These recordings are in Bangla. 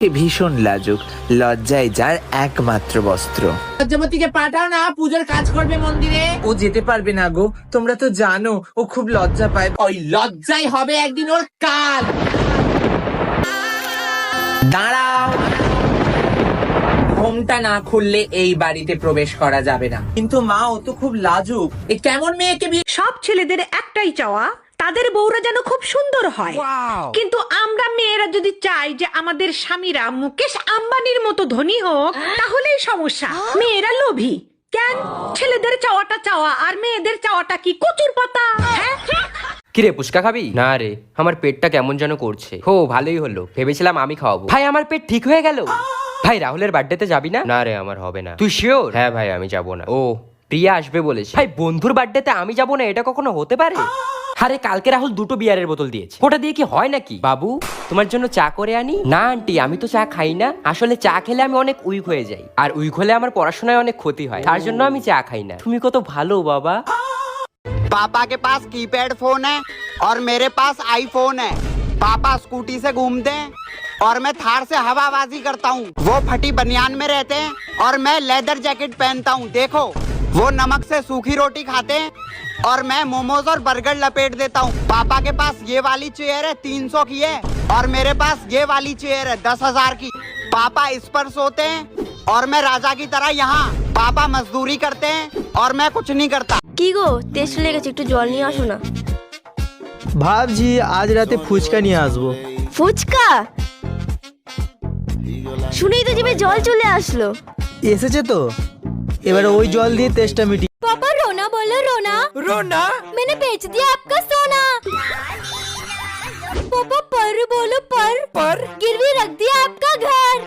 ভীষণ লাজুক, লজ্জায় যার একমাত্র বস্ত্র। লজ্জাবতীকে পাঠাও না, পূজার কাজ করবে মন্দিরে। ও যেতে পারবে না গো, তোমরা তো জানো ও খুব লজ্জা পায়। ওই লজ্জাই হবে একদিন ওর কাল। দাঁড়াও, ঘোমটা না খুললে এই বাড়িতে প্রবেশ করা যাবে না। কিন্তু মা ও তো খুব লাজুক। এ কেমন মেয়েকে বিয়ে? সব ছেলেদের একটাই চাওয়া, তাদের বউরা যেন খুব সুন্দর হয়। কিন্তু আমরা মেয়েরা যদি চাই যে আমাদের স্বামীরা মুকেশ আম্বানির মতো ধনী হোক, তাহলেই সমস্যা। মেয়েরা লোভী কেন? ছেলেদের চাওয়াটা চাওয়া আর মেয়েদের চাওয়াটা কি কচুর পাতা? কিরে পুচকা খাবি? না রে, আমার পেটটা কেমন যেন করছে। হো ভালোই হলো, ভেবেছিলাম আমি খাওয়াবো। ভাই আমার পেট ঠিক হয়ে গেল। ভাই রাহুলের বার্থডেতে যাবি না? না রে আমার হবে না। তুই শিওর? হ্যাঁ ভাই আমি যাব না। ও প্রিয়া আসবে বলেছে। ভাই বন্ধুর বার্থডেতে আমি যাব না, এটা কখনো হতে পারে? আরে কালকে রাহুল 2টো বিয়ারের বোতল দিয়েছে, ওটা দিয়ে কি হয় নাকি? বাবু তোমার জন্য চা করে আনি? না আন্টি আমি তো চা খাই না। আসলে চা খেলে আমি অনেক উইক হয়ে যাই, আর উইক হলে আমার পড়াশোনায় অনেক ক্ষতি হয়, তার জন্য আমি চা খাই না। তুমি কত ভালো বাবা। पापा के पास कीपैड फोन है और मेरे पास आईफोन है। पापा स्कूटी से घूमते हैं और मैं थार से हवाबाजी करता हूँ। वो फटी बनियान में रहते हैं और मैं लेदर जैकेट पहनता हूँ। देखो वो नमक से सूखी रोटी खाते हैं और मैं मोमोज और बर्गर लपेट देता हूँ। पापा के पास ये वाली चेयर है 300 की है और मेरे पास ये वाली चेयर है 10,000 की। पापा इस पर सोते हैं और मैं राजा की तरह यहाँ। पापा मजदूरी करते हैं और मैं कुछ नहीं करता। কি গো টেস্ট লেগেছে, একটু জল নিয়ে আসো না। ভাবছি আজ রাতে ফুচকা নিয়ে আসবো। ফুচকা শুনেই তো জিভে জল চলে আসলো। এসেছে তো, এবারে ওই জল দিয়ে তেষ্টা মিটি। पापा रोना बोलो रोना। रोना मैंने बेच दिया आपका सोना। पापा पर बोलो पर गिरवी रख दिया आपका घर।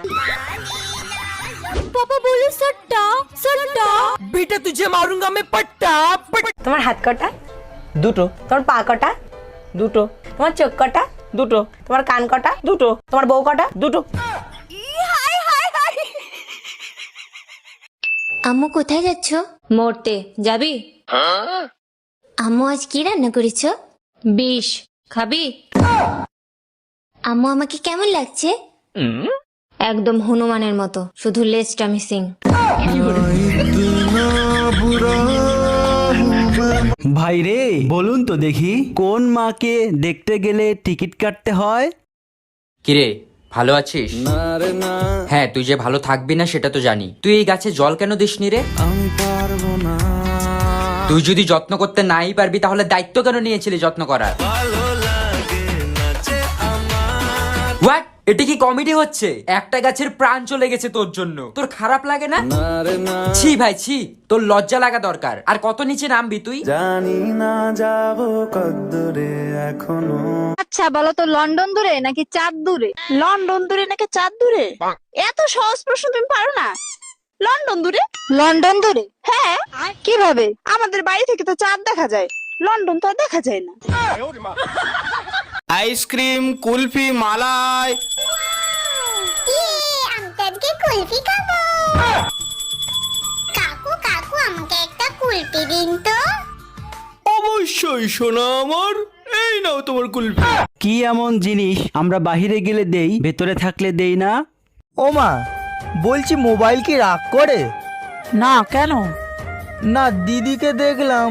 पापा बोलो सट्टा सट्टा। बेटा तुझे मारूंगा मैं पट्टा। তোমার হাত কটা? দুটো। তোমার পা কটা? দুটো। তোমার চোখ কটা? দুটো। তোমার কান কটা? দুটো। তোমার বউ কটা? দুটো। আম্মু কোথায় যাচ্ছ? মরতে যাবি? আম্মু আজ কি রান্না করেছো? বিষ খাবি? আম্মু আমাকে কেমন লাগছে? একদম হনুমানের মতো, শুধু লেজটা মিসিং। ভাই রে বলুন তো দেখি, কোন মাকে দেখতে গেলে টিকিট কাটতে হয়? কিরে ভালো আছিস? হ্যাঁ তুই যে ভালো থাকবি না সেটা তো জানি। তুই এই গাছে জল কেন দিসনি রে? তুই যদি যত্ন করতে নাই পারবি তাহলে দায়িত্ব কেন নিয়েছিলি যত্ন করার? হোয়াট? এটা কি কমেডি হচ্ছে? একটা গাছের প্রাণ চলে গেছে তোর জন্য, তোর খারাপ লাগে না? ছি ভাই ছি, তোর লজ্জা লাগা দরকার। আর কত নিচে নামবি তুই? জানি না যাব কতদূরে এখনো। আচ্ছা বলো তো, লন্ডন দূরে নাকি চাঁদ দূরে? লন্ডন দূরে নাকি চাঁদ দূরে? এত সহজ প্রশ্ন তুমি পারো না? লন্ডন দূরে। লন্ডন দূরে? হ্যাঁ, কিভাবে? আমাদের বাড়ি থেকে তো চাঁদ দেখা যায়, লন্ডন তো আর দেখা যায় না। আইসক্রিম, কুলফি, মালাই। আমি তো আজকে কুলফি খাবো। কাকু কাকু আমাকে একটা কুলফি দিন তো। অবশ্যই সোনা আমার, এই নাও তোমার কুলফি। কি এমন জিনিস আমরা বাহিরে গেলে দেই, ভেতরে থাকলে দেই না? ও মা, বলছি মোবাইল কি রাগ করে? না কেন? না দিদিকে দেখলাম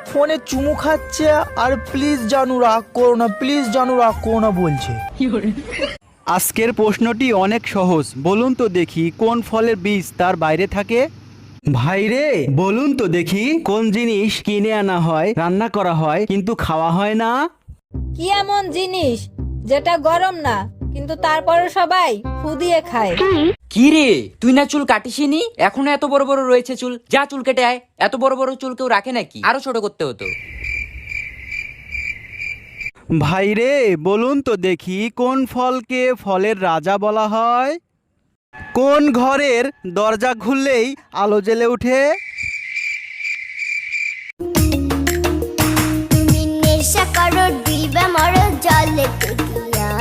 ফোনে চুমু খাচ্ছে আর প্লিজ জানু রাগ করো না, প্লিজ জানু রাগ করো না বলছে। আজকের প্রশ্নটি অনেক সহজ, বলুন তো দেখি কোন ফলের বীজ তার বাইরে থাকে? ভাইরে বলুন তো দেখি, কোন জিনিস কিনে আনা হয়, রান্না করা হয় কিন্তু খাওয়া হয় না? কি এমন জিনিস যেটা গরম না কিন্তু তারপরে সবাই ফু দিয়ে খায়? কি রে তুই না চুল কাটিসনি, এখনো এত বড় বড় রয়েছে চুল? যা চুল কেটে আয়। এত বড় বড় চুল কেউ রাখে নাকি? আরো ছোট করতে হতো। ভাইরে বলুন তো দেখি, কোন ফলকে ফলের রাজা বলা হয়? কোন ঘরের দরজা খুললেই আলো জ্বলে ওঠে? তুমি নেশা করো দিবা মরো জলে দিয়া,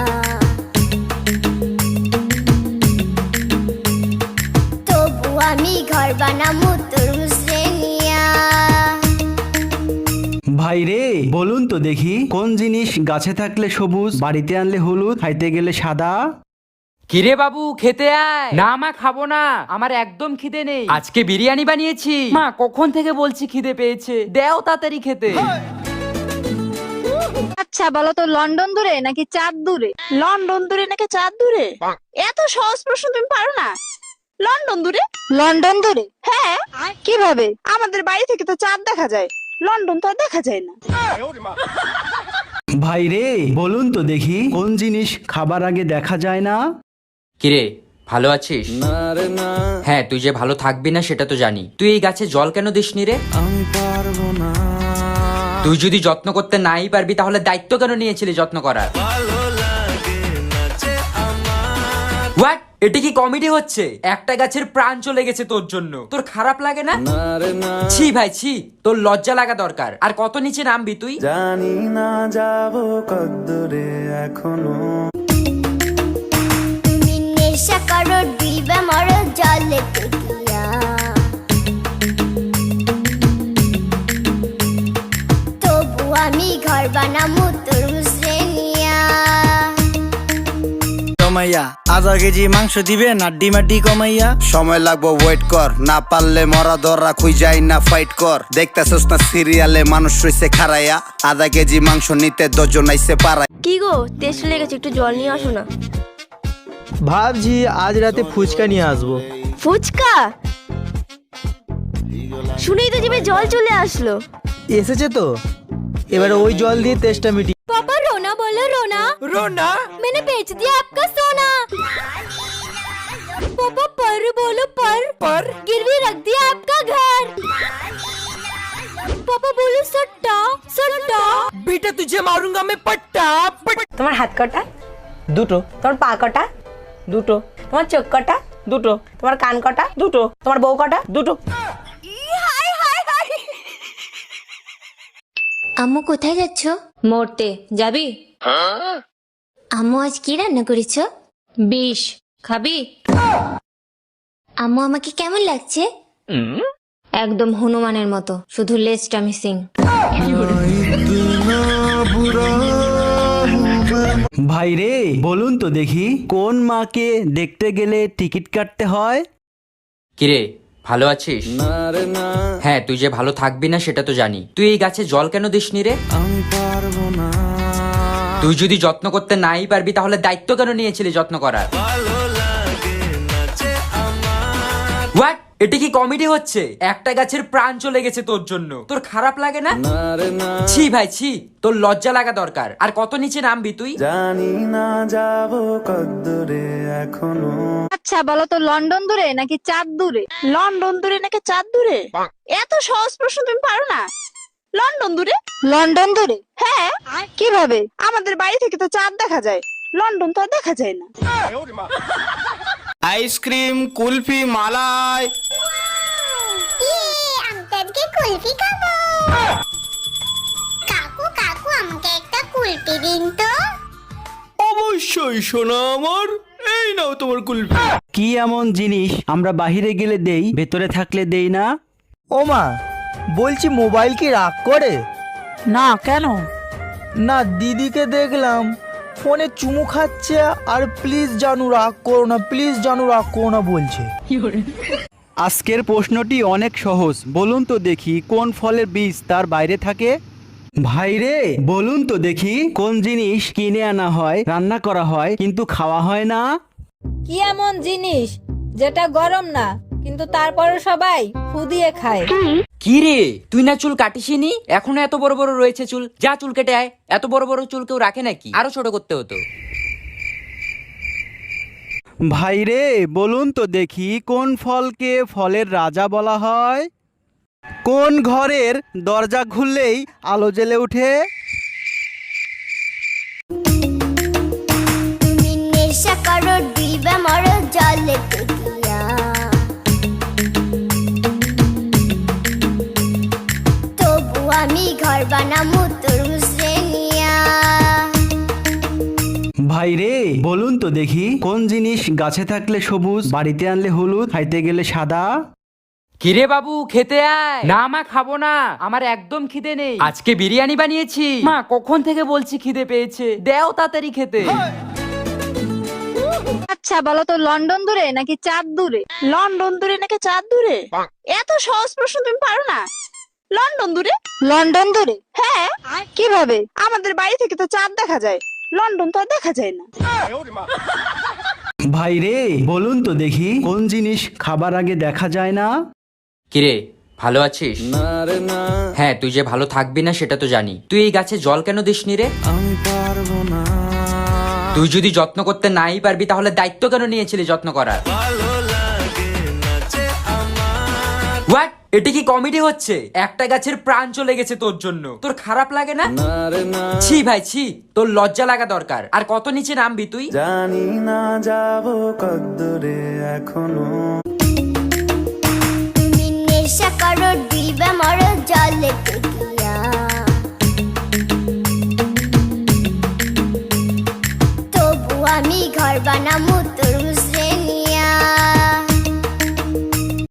তবু আমি ঘর বানামু তরমুজ রে নিয়া। ভাইরে বলুন তো দেখি, কোন জিনিস গাছে থাকলে সবুজ, বাড়িতে আনলে হলুদ, খাইতে গেলে সাদা? কিরে বাবু খেতে আয়। না মা খাবো না, আমার একদম খিদে নেই। আজকে বিরিয়ানি বানিয়েছি মা, কখন থেকে বলছি খিদে পেয়েছে, দেও তাড়াতাড়ি খেতে। আচ্ছা বলো তো, লন্ডন দূরে নাকি চাঁদ দূরে? লন্ডন দূরে নাকি চাঁদ দূরে? এত সহজ প্রশ্ন তুমি পারো না? লন্ডন দূরে। লন্ডন দূরে? হ্যাঁ। কিভাবে? আমাদের বাড়ি থেকে তো চাঁদ দেখা যায়, লন্ডন তো আর দেখা যায় না। ভাই রে বলুন তো দেখি, কোন জিনিস খাবার আগে দেখা যায় না? কিরে ভালো আছিস? হ্যাঁ তুই যে ভালো থাকবি না সেটা তো জানি। তুই এই গাছে জল কেন দিসনি রে? তুই যদি যত্ন করতে নাই পারবি তাহলে দায়িত্ব কেন নিয়েছিলি যত্ন করার? হোয়াট? এটা কি কমেডি হচ্ছে? একটা গাছের প্রাণ চলে গেছে তোর জন্য, তোর খারাপ লাগে না? ছি ভাই ছি, তোর লজ্জা লাগা দরকার। আর কত নিচে নামবি তুই? জানি না যাব কদ্দুরে এখনো। তুমি নেশা করো দিবে মরো জলে গিয়া, তবু আমি ঘর বানামু তরমুজ রে নিয়া। কমাইয়া আধা কেজি মাংস দিবে না ডিমাডি কমাইয়া। সময় লাগবো ওয়েট কর, না পারলে মরা দররা খুই যাই না ফাইট কর। দেখতেছস না সিরিয়ালে মানুষ রইছে খারাইয়া, আধা কেজি মাংস নিতে 10 জন আইছে পাড়ায়। কি গো তেষ্টা লেগেছে, একটু জল নিয়ে আসো না। ভাবছি আজ রাতে ফুচকা নিয়ে আসবো। ফুচকা শুনেই তো জিভে জল চলে আসলো। এসেছে তো, এবারে ওই জল দিয়ে তেষ্টা মিটি। पापा रोना बोलो रोना। रोना? मैंने बेच दिया आपका सोना। पापा पर बोलो पर गिरवी रख दिया आपका घर। पापा बोलो सट्टा सट्टा। बेटा तुझे मारूंगा मैं पट्टा তোমার হাত কটা? দুটো। তোমার পা কটা? দুটো। তোমার চোখ কটা? দুটো। তোমার কান কটা? দুটো। তোমার বউ কটা? দুটো। আম্মু কোথায় যাচ্ছ? মরতে যাবি? আম্মু আজ কি রান্না করেছ? বিষ খাবি? আম্মু আমাকে কেমন লাগছে? একদম হনুমানের মতো, শুধু লেজটা মিসিং। ভাই রে বলুন তো দেখি, কোন মাকে দেখতে গেলে টিকিট কাটতে হয়? কিরে ভালো আছিস? হ্যাঁ তুই যে ভালো থাকবি না সেটা তো জানি। তুই এই গাছে জল কেন দিসনি রে? তুই যদি যত্ন করতে নাই পারবি তাহলে দায়িত্ব কেন নিয়েছিলি যত্ন করার? হোয়াট? এটা কি কমেডি হচ্ছে? একটা গাছের প্রাণ চলে গেছে তোর জন্য, তোর খারাপ লাগে না? ছি ভাই ছি, তোর লজ্জা লাগা দরকার। আর কত নিচে নামবি তুই? জানি না যাব কদ্দুরে এখনো। আচ্ছা বলো তো, লন্ডন দূরে নাকি চাঁদ দূরে? লন্ডন দূরে নাকি চাঁদ দূরে? এত সহজ প্রশ্ন তুমি পারো না? লন্ডন দূরে। লন্ডন দূরে? হ্যাঁ। কিভাবে? আমাদের বাড়ি থেকে তো চাঁদ দেখা যায়, লন্ডন তো আর দেখা যায় না। আইসক্রিম কুলফি মালাই। আজকে কুলফি খাবো। কাকু কাকু আমাকে একটা কুলফি দিন তো। অবশ্যই সোনা আমার, এই নাও তোমার কুলফি। কি এমন জিনিস আমরা বাহিরে গেলে দেই, ভেতরে থাকলে দেই না? ও মা বলছি, মোবাইল কি রাগ করে? না কেন? না দিদিকে দেখলাম ফোনে চুমু খাচ্ছে আর প্লিজ জানু রাগ করো না, প্লিজ জানু রাগ করো না বলছে। আজকের প্রশ্নটি অনেক সহজ, বলুন তো দেখি কোন ফলের বীজ তার বাইরে থাকে? ভাইরে বলুন তো দেখি, কোন জিনিস কিনে আনা হয়, রান্না করা হয় কিন্তু খাওয়া হয় না? কি এমন জিনিস যেটা গরম না কিন্তু তারপরে সবাই ফু দিয়ে খায়? কি রে তুই না চুল কাটিসনি, এখনো এত বড় বড় রয়েছে চুল? যা চুল কেটে আয়। এত বড় বড় চুল কেউ রাখে নাকি? আরো ছোট করতে হতো। ভাইরে বলুন তো দেখি, কোন ফলকে ফলের রাজা বলা হয়? কোন ঘরের দরজা খুললেই আলো জ্বলে ওঠে? তুমি নেশা করো দিবে মরো জলে গিয়া, তবু আমি ঘর বানামু তরমুজ রে নিয়া। ভাইরে বলুন তো দেখি, কোন জিনিস গাছে থাকলে সবুজ, বাড়িতে আনলে হলুদ, খাইতে গেলে সাদা? কিরে বাবু খেতে আয়। না মা খাবো না, আমার একদম খিদে নেই। আজকে বিরিয়ানি বানিয়েছি মা, কখন থেকে বলছি খিদে পেয়েছে, দেও তাড়াতাড়ি খেতে। আচ্ছা বলো তো, লন্ডন দূরে নাকি চাঁদ দূরে? লন্ডন দূরে নাকি চাঁদ দূরে? এত সহজ প্রশ্ন তুমি পারো না? লন্ডন দূরে। লন্ডন দূরে? হ্যাঁ, কিভাবে? আমাদের বাড়ি থেকে তো চাঁদ দেখা যায়, লন্ডন তো আর দেখা যায় না। ভাই রে, বলুন তো দেখি কোন জিনিস খাবার আগে দেখা যায় না? কিরে ভালো আছিস? হ্যাঁ, তুই যে ভালো থাকবি না সেটা তো জানি। তুই এই গাছে জল কেন দিসনি রে? তুই যদি যত্ন করতে নাই পারবি তাহলে দায়িত্ব কেন নিয়েছিলি যত্ন করার? হোয়াট? এটা কি কমেডি হচ্ছে? একটা গাছের প্রাণ চলে গেছে তোর জন্য, তোর খারাপ লাগে না? ছি ভাই ছি, তোর লজ্জা লাগা দরকার। আর কত নিচে নামবি তুই? জানি না যাব কদ্দূরে এখনো। তুমি নেশা করো দিলবে মরো জলে টিকিয়া, তবু আমি ঘর বানামু তরমুজ